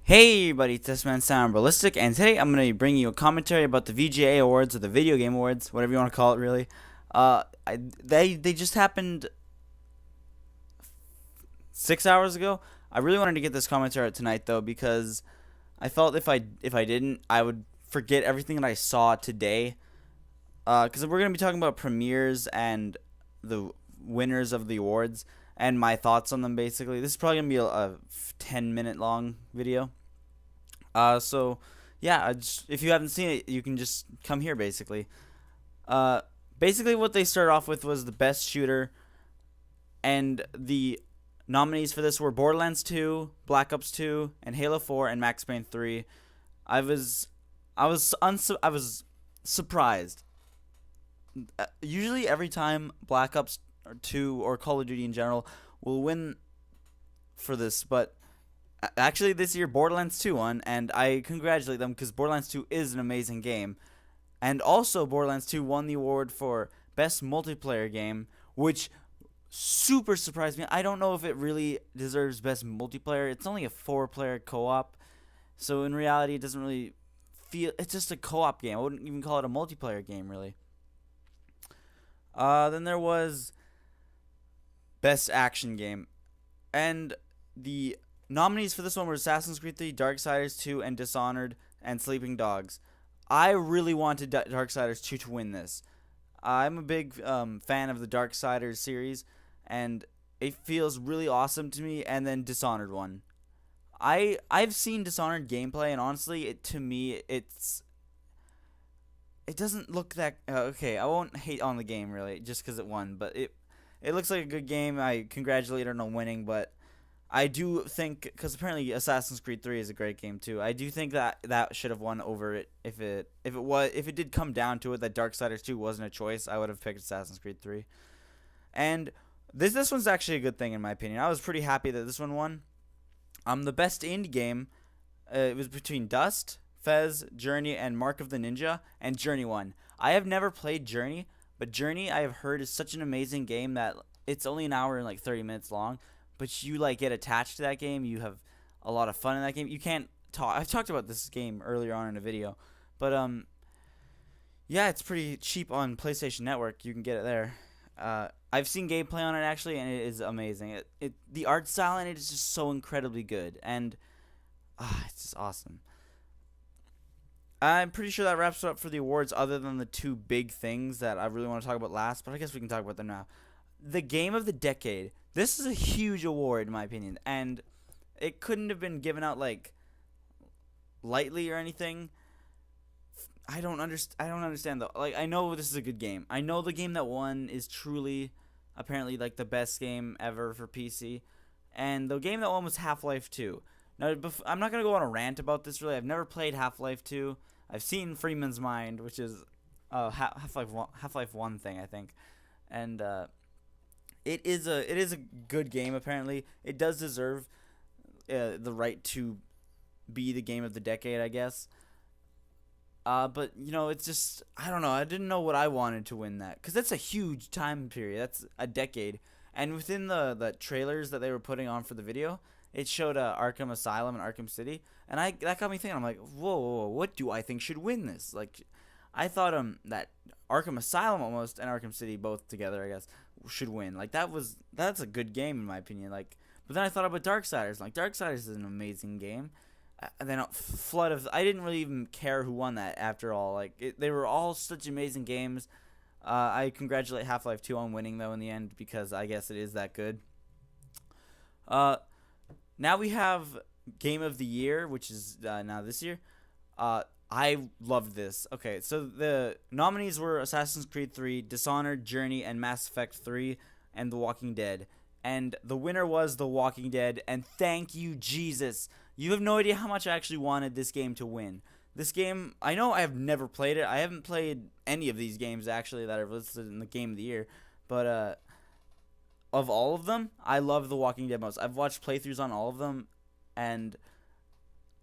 Hey everybody, it's this man Sound Ballistic, and today I'm going to be bringing you a commentary about the VGA Awards, or the Video Game Awards, whatever you want to call it really. They just happened 6 hours ago. I really wanted to get this commentary out tonight though, because I felt if I didn't, I would forget everything that I saw today. Because we're going to be talking about premieres and the winners of the awards and my thoughts on them basically. This is probably going to be a 10-minute long video. So yeah, if you haven't seen it, you can just come here basically. Basically what they started off with was the best shooter, and the nominees for this were Borderlands 2, Black Ops 2, and Halo 4 and Max Payne 3. I was surprised. Usually every time Black Ops 2 or Call of Duty in general will win for this, but actually this year Borderlands 2 won, and I congratulate them because Borderlands 2 is an amazing game. And also Borderlands 2 won the award for best multiplayer game, which super surprised me. I don't know if it really deserves best multiplayer. It's only a 4-player co-op, so in reality it doesn't really feel, it's just a co-op game. I wouldn't even call it a multiplayer game really. Then there was best action game, and the nominees for this one were Assassin's Creed 3, Darksiders 2, and Dishonored, and Sleeping Dogs. I really wanted Darksiders 2 to win this. I'm a big fan of the Darksiders series, and it feels really awesome to me. And then Dishonored won. I've seen Dishonored gameplay, and honestly, to me, it doesn't look that okay. I won't hate on the game really, just because it won, but it looks like a good game. I congratulate it on winning, but I do think, because apparently Assassin's Creed 3 is a great game too. I do think that should have won over it if it did come down to it, that Darksiders 2 wasn't a choice. I would have picked Assassin's Creed 3. And this one's actually a good thing in my opinion. I was pretty happy that this one won. The best indie game, it was between Dust, Fez, Journey, and Mark of the Ninja, and Journey won. I have never played Journey, but Journey I have heard is such an amazing game that it's only an hour and like 30 minutes long. But you like get attached to that game. You have a lot of fun in that game. You can't talk. I've talked about this game earlier on in a video, but yeah, it's pretty cheap on PlayStation Network. You can get it there. I've seen gameplay on it actually, and it is amazing. The art style in it is just so incredibly good, and it's just awesome. I'm pretty sure that wraps it up for the awards, other than the two big things that I really want to talk about last. But I guess we can talk about them now. The game of the decade. This is a huge award in my opinion, and it couldn't have been given out like lightly or anything. I don't understand though. Like, I know this is a good game. I know the game that won is truly apparently like the best game ever for PC, and the game that won was Half-Life 2. Now, I'm not gonna go on a rant about this really. I've never played Half-Life 2. I've seen Freeman's Mind, which is Half-Life 1 thing I think, and it is a good game. Apparently, it does deserve the right to be the game of the decade, I guess. But it's just, I don't know. I didn't know what I wanted to win that, because that's a huge time period. That's a decade, and within the trailers that they were putting on for the video, it showed Arkham Asylum and Arkham City, and that got me thinking. I'm like, whoa, what do I think should win this? Like, I thought that Arkham Asylum almost and Arkham City both together, I guess, should win. Like, that's a good game in my opinion. Like, but then I thought about Darksiders. Like, Darksiders is an amazing game. And then flood of, I didn't really even care who won that after all. Like, they were all such amazing games. I congratulate Half-Life 2 on winning though in the end, because I guess it is that good. Now we have Game of the Year, which is now this year. I loved this. Okay, so the nominees were Assassin's Creed 3, Dishonored, Journey, and Mass Effect 3, and The Walking Dead. And the winner was The Walking Dead, and thank you, Jesus. You have no idea how much I actually wanted this game to win. This game, I know I have never played it. I haven't played any of these games, actually, that are listed in the Game of the Year. But of all of them, I love The Walking Dead most. I've watched playthroughs on all of them, and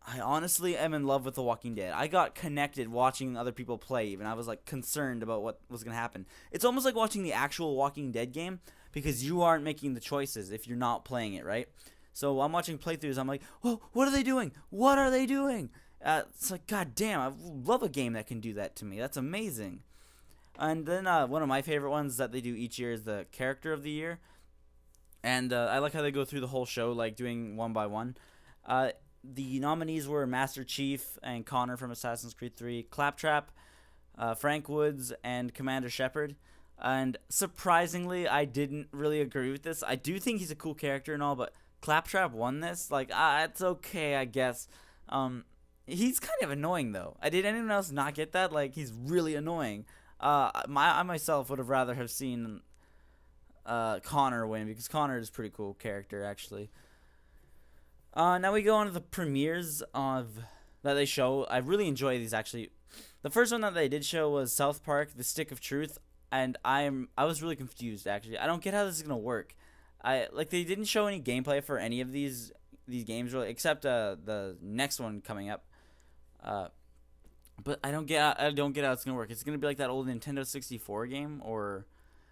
I honestly am in love with The Walking Dead. I got connected watching other people play even. I was like concerned about what was going to happen. It's almost like watching the actual Walking Dead game, because you aren't making the choices if you're not playing it, right? So I'm watching playthroughs. I'm like, whoa, what are they doing? What are they doing? It's like, god damn, I love a game that can do that to me. That's amazing. And then one of my favorite ones that they do each year is the character of the year. And I like how they go through the whole show, like doing one by one. The nominees were Master Chief and Connor from Assassin's Creed 3, Claptrap, Frank Woods, and Commander Shepard. And surprisingly, I didn't really agree with this. I do think he's a cool character and all, but Claptrap won this. Like, it's okay, I guess. He's kind of annoying, though. Did anyone else not get that? Like, he's really annoying. I myself would have rather have seen Connor win, because Connor is a pretty cool character, actually. Now we go on to the premieres that they show. I really enjoy these, actually. The first one that they did show was South Park: The Stick of Truth, and I was really confused, actually. I don't get how this is gonna work. They didn't show any gameplay for any of these games, really, except the next one coming up. But I don't get how it's gonna work. It's gonna be like that old Nintendo 64 game, or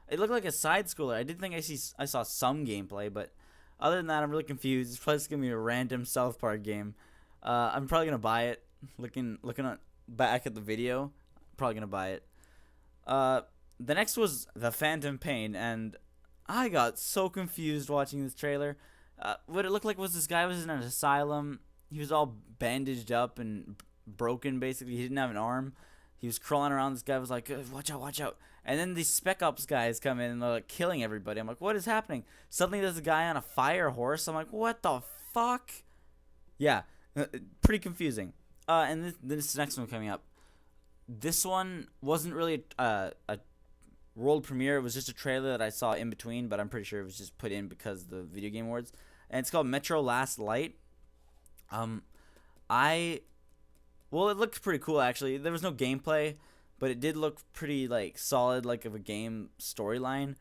it looked like a side scroller. I did think I saw some gameplay, but other than that, I'm really confused. It's probably just gonna be a random South Park game. I'm probably gonna buy it. Looking back at the video, probably gonna buy it. The next was The Phantom Pain, and I got so confused watching this trailer. What it looked like was this guy was in an asylum. He was all bandaged up and broken, basically. He didn't have an arm. He was crawling around. This guy was like, watch out, watch out. And then these Spec Ops guys come in and they're like killing everybody. I'm like, what is happening? Suddenly there's a guy on a fire horse. I'm like, what the fuck? Yeah, pretty confusing. And this next one coming up. This one wasn't really a world premiere. It was just a trailer that I saw in between, but I'm pretty sure it was just put in because of the Video Game Awards. And it's called Metro Last Light. Well, it looked pretty cool, actually. There was no gameplay, but it did look pretty, like, solid, like, of a game storyline.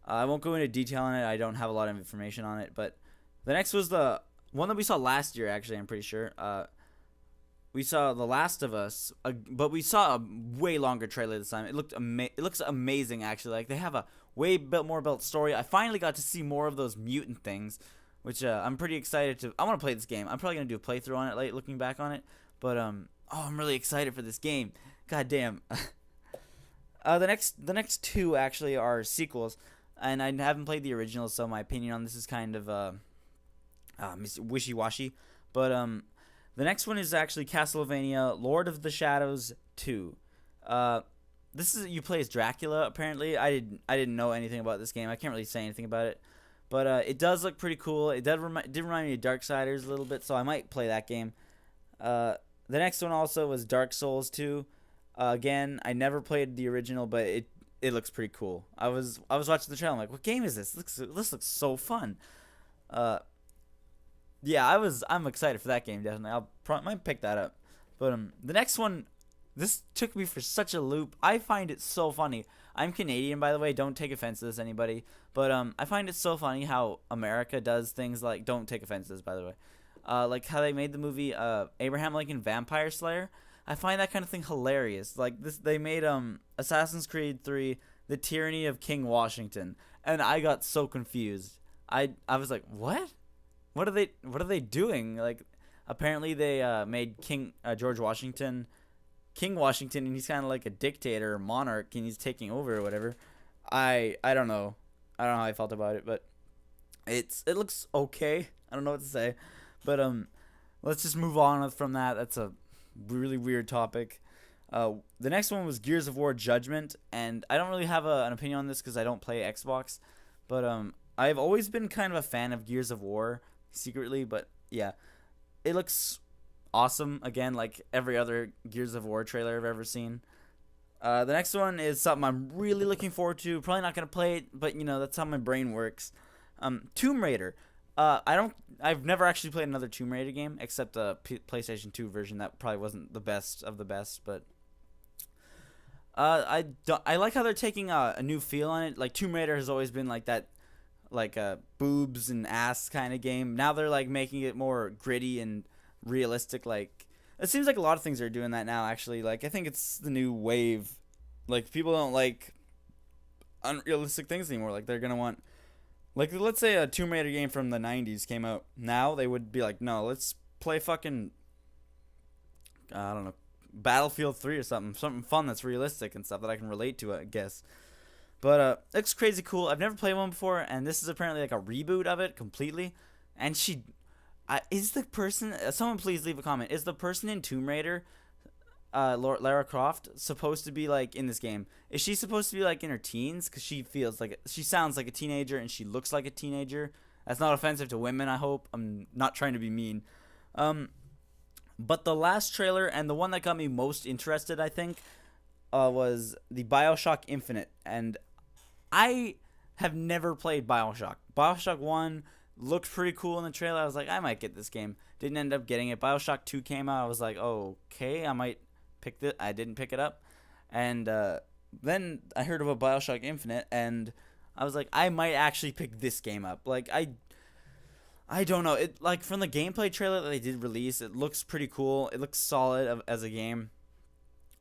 I won't go into detail on it. I don't have a lot of information on it. But the next was the one that we saw last year, actually, I'm pretty sure. We saw The Last of Us, but we saw a way longer trailer this time. It looks amazing, actually. Like, they have a way more built story. I finally got to see more of those mutant things, which I'm pretty excited to. I want to play this game. I'm probably going to do a playthrough on it, like, looking back on it. But I'm really excited for this game. God damn. The next two actually are sequels, and I haven't played the original, so my opinion on this is kind of wishy-washy. But the next one is actually Castlevania: Lord of the Shadows 2. This is, you play as Dracula, apparently. I didn't know anything about this game. I can't really say anything about it. But it does look pretty cool. It did remind me of Darksiders a little bit, so I might play that game. The next one also was Dark Souls 2. Again, I never played the original, but it looks pretty cool. I was watching the trailer. I'm like, what game is this? This looks so fun. Yeah, I'm excited for that game, definitely. Might pick that up. But the next one, this took me for such a loop. I find it so funny. I'm Canadian, by the way. Don't take offense to this, anybody. But I find it so funny how America does things like. Don't take offense to this, by the way. Like how they made the movie Abraham Lincoln Vampire Slayer. I find that kind of thing hilarious. Like this, they made Assassin's Creed 3, The Tyranny of King Washington, and I got so confused. I was like, what? What are they doing? Like, apparently they made George Washington, King Washington, and he's kind of like a dictator or monarch, and he's taking over or whatever. I don't know. I don't know how I felt about it, but it looks okay. I don't know what to say. But let's just move on from that. That's a really weird topic. The next one was Gears of War Judgment, and I don't really have an opinion on this because I don't play Xbox. But I've always been kind of a fan of Gears of War secretly. But yeah, it looks awesome. Again, like every other Gears of War trailer I've ever seen. The next one is something I'm really looking forward to. Probably not gonna play it, but that's how my brain works. Tomb Raider. I've never actually played another Tomb Raider game except the PlayStation 2 version. That probably wasn't the best of the best, but I like how they're taking a new feel on it. Like Tomb Raider has always been like that, like boobs and ass kind of game. Now they're like making it more gritty and realistic. Like it seems like a lot of things are doing that now. Actually, like I think it's the new wave. Like people don't like unrealistic things anymore. Like they're gonna want Like, let's say a Tomb Raider game from the 90s came out. Now, they would be like, no, let's play fucking, I don't know, Battlefield 3 or something. Something fun that's realistic and stuff that I can relate to, I guess. But it's crazy cool. I've never played one before, and this is apparently like a reboot of it completely. And is the person, someone please leave a comment, is the person in Tomb Raider, Lara Croft, supposed to be like in this game? Is she supposed to be like in her teens? Because she sounds like a teenager and she looks like a teenager. That's not offensive to women, I hope. I'm not trying to be mean. But the last trailer, and the one that got me most interested, I think, was the Bioshock Infinite. And I have never played Bioshock. Bioshock 1 looked pretty cool in the trailer. I was like, I might get this game. Didn't end up getting it. Bioshock 2 came out. I was like, oh, okay, I might pick this. I didn't pick it up. And then I heard about Bioshock Infinite, and I was like, I might actually pick this game up. Like, I don't know. It, like, from the gameplay trailer that they did release, it looks pretty cool. It looks solid as a game.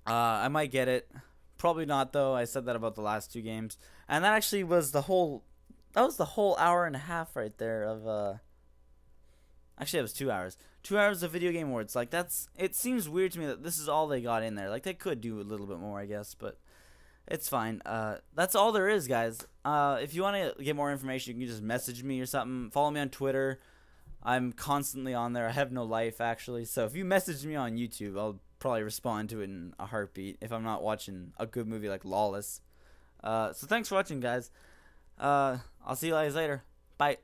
I might get it. Probably not, though. I said that about the last two games. And that actually was the whole hour and a half right there of actually it was 2 hours. 2 hours of Video Game Awards. Like, it seems weird to me that this is all they got in there. Like, they could do a little bit more, I guess, but it's fine. That's all there is, guys. If you want to get more information, you can just message me or something. Follow me on Twitter. I'm constantly on there. I have no life, actually. So if you message me on YouTube, I'll probably respond to it in a heartbeat if I'm not watching a good movie like Lawless. So thanks for watching, guys. I'll see you guys later. Bye.